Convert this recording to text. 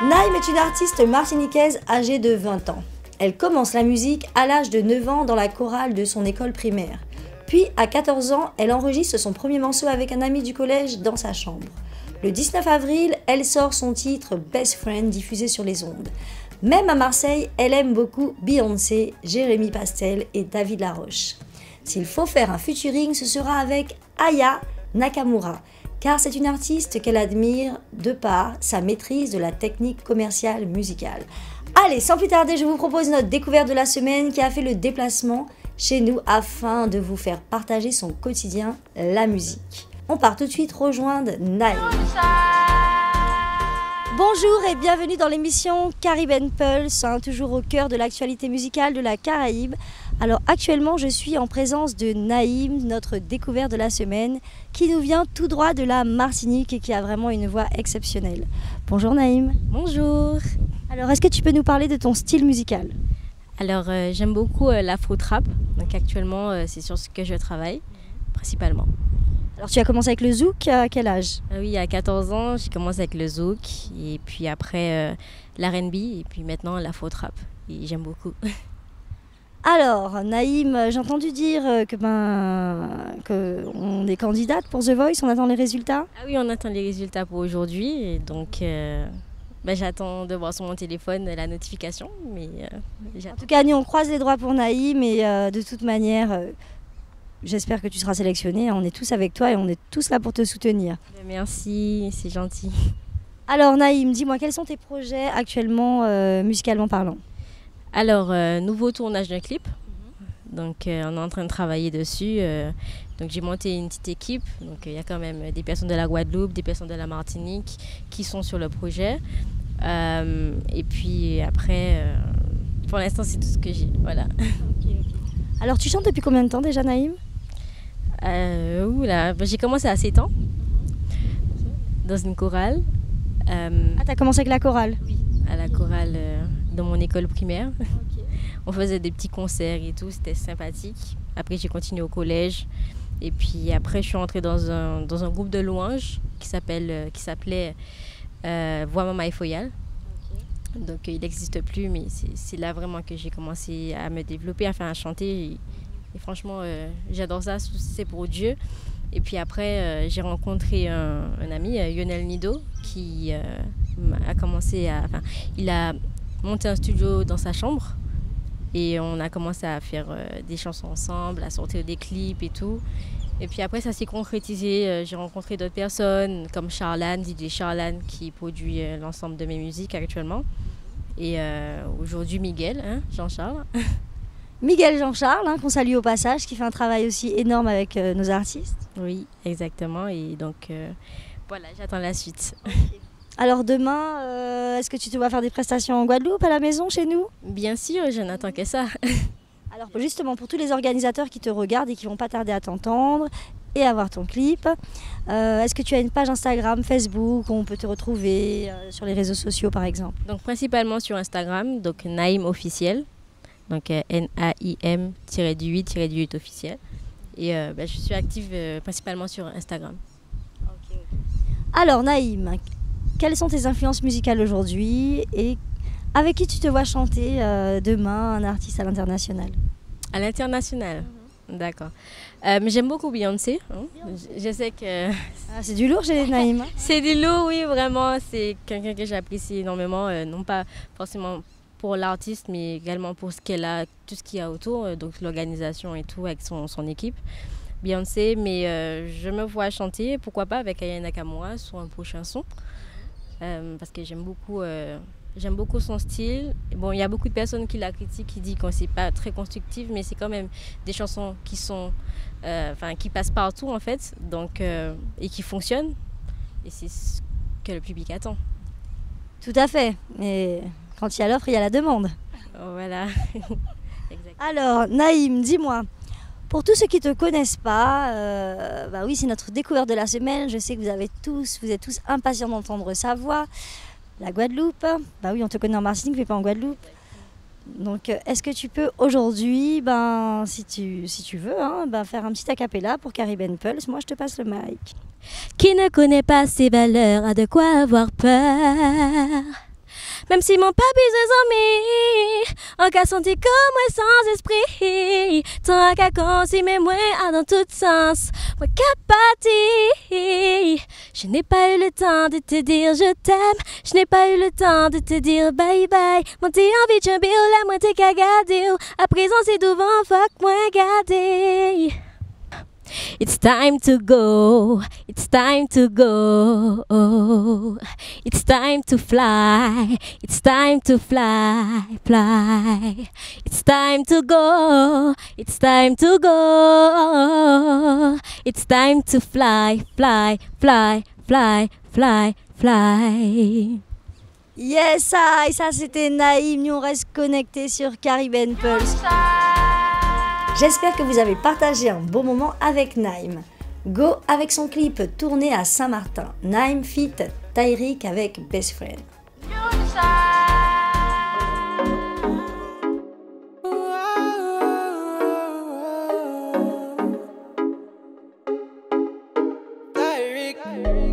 Naïm est une artiste martiniquaise âgée de 20 ans. Elle commence la musique à l'âge de 9 ans dans la chorale de son école primaire. Puis, à 14 ans, elle enregistre son premier morceau avec un ami du collège dans sa chambre. Le 19 avril, elle sort son titre Best Friend diffusé sur les ondes. Même à Marseille, elle aime beaucoup Beyoncé, Jérémy Pastel et David Laroche. S'il faut faire un featuring, ce sera avec Aya Nakamura, car c'est une artiste qu'elle admire de par sa maîtrise de la technique commerciale musicale. Allez, sans plus tarder, je vous propose notre découverte de la semaine qui a fait le déplacement chez nous afin de vous faire partager son quotidien, la musique. On part tout de suite rejoindre Naïm. Bonjour et bienvenue dans l'émission Caribbean Pulse, toujours au cœur de l'actualité musicale de la Caraïbe. Alors actuellement je suis en présence de Naïm, notre découverte de la semaine, qui nous vient tout droit de la Martinique et qui a vraiment une voix exceptionnelle. Bonjour Naïm. Bonjour. Alors est-ce que tu peux nous parler de ton style musical? Alors j'aime beaucoup l'afro-trap, donc actuellement c'est sur ce que je travaille principalement. Alors tu as commencé avec le zouk à quel âge? Oui, à 14 ans j'ai commencé avec le zouk et puis après l'R&B et puis maintenant l'afro-trap et j'aime beaucoup. Alors Naïm, j'ai entendu dire que on est candidate pour The Voice, on attend les résultats? Ah oui, on attend les résultats pour aujourd'hui et donc j'attends de voir sur mon téléphone la notification. Mais, en tout cas, nous on croise les doigts pour Naïm et de toute manière, j'espère que tu seras sélectionnée. On est tous avec toi et on est tous là pour te soutenir. Merci, c'est gentil. Alors Naïm, dis-moi, quels sont tes projets actuellement, musicalement parlant? Alors, nouveau tournage d'un clip. Donc, on est en train de travailler dessus. Donc, j'ai monté une petite équipe. Donc, il y a quand même des personnes de la Guadeloupe, des personnes de la Martinique qui sont sur le projet. Et puis après, pour l'instant, c'est tout ce que j'ai. Voilà. Okay. Alors, tu chantes depuis combien de temps déjà, Naïm? J'ai commencé à 7 ans dans une chorale. Ah, tu as commencé avec la chorale? Oui, à la chorale dans mon école primaire. Okay. On faisait des petits concerts et tout, c'était sympathique. Après, j'ai continué au collège. Et puis après, je suis entrée dans un groupe de louanges qui s'appelait Voix Mama et Foyal. Okay. Donc, il n'existe plus, mais c'est là vraiment que j'ai commencé à me développer, à chanter. Et franchement, j'adore ça, c'est pour Dieu. Et puis après, j'ai rencontré un ami, Lionel Nido, qui a commencé il a monté un studio dans sa chambre. Et on a commencé à faire des chansons ensemble, à sortir des clips et tout. Et puis après, ça s'est concrétisé. J'ai rencontré d'autres personnes comme Charlan, DJ Charlan, qui produit l'ensemble de mes musiques actuellement. Et aujourd'hui, Miguel, Jean-Charles. Miguel Jean-Charles, qu'on salue au passage, qui fait un travail aussi énorme avec nos artistes. Oui, exactement. Et donc, voilà, j'attends la suite. Okay. Alors demain, est-ce que tu te vas faire des prestations en Guadeloupe, à la maison, chez nous? Bien sûr, je n'attends que ça. Alors justement, pour tous les organisateurs qui te regardent et qui vont pas tarder à t'entendre et à voir ton clip, est-ce que tu as une page Instagram, Facebook, où on peut te retrouver sur les réseaux sociaux par exemple? Donc principalement sur Instagram, donc Naïm officiel, donc Naim-8 officiel. Et je suis active principalement sur Instagram. Okay. Alors Naïm, quelles sont tes influences musicales aujourd'hui et avec qui tu te vois chanter demain un artiste à l'international? À l'international, d'accord. J'aime beaucoup Beyoncé. Je sais que... c'est du lourd chez Naïm. C'est du lourd, oui, vraiment. C'est quelqu'un que j'apprécie énormément, non pas forcément pour l'artiste, mais également pour ce qu'elle a, tout ce qu'il y a autour, donc l'organisation et tout avec son équipe. Beyoncé, mais je me vois chanter, pourquoi pas avec Aya Nakamura sur un prochain son. Parce que j'aime beaucoup son style. Bon, il y a beaucoup de personnes qui la critiquent, qui disent que c'est pas très constructif, mais c'est quand même des chansons qui sont, qui passent partout en fait, donc et qui fonctionnent. Et c'est ce que le public attend. Tout à fait. Et quand il y a l'offre, il y a la demande. Voilà. Alors, Naïm, dis-moi. Pour tous ceux qui ne te connaissent pas, oui, c'est notre découverte de la semaine. Je sais que vous êtes tous impatients d'entendre sa voix. La Guadeloupe, oui, on te connaît en Martinique, mais pas en Guadeloupe. Donc, est-ce que tu peux aujourd'hui, si tu veux, faire un petit acapella pour Caribbean Pulse? Moi, je te passe le mic. Qui ne connaît pas ses valeurs a de quoi avoir peur. Même si mon papi se amis, en cas senti comme moi sans esprit, tant qu'à consommer moi dans tout sens, moi capati. Je n'ai pas eu le temps de te dire je t'aime, je n'ai pas eu le temps de te dire bye bye. Mon t'es envie de chamber la moi t'es qu'à garder, à présent c'est devant fuck moi garder. It's time to go, it's time to go, it's time to fly, it's time to fly, fly. It's time to go, it's time to go, it's time to fly, fly, fly, fly, fly, fly. Yes, ça c'était Naïm, nous on reste connectés sur Caribbean Pulse. J'espère que vous avez partagé un beau moment avec Naïm. Go avec son clip tourné à Saint-Martin. Naïm feat Tyrick avec Best Friend. Tyrick.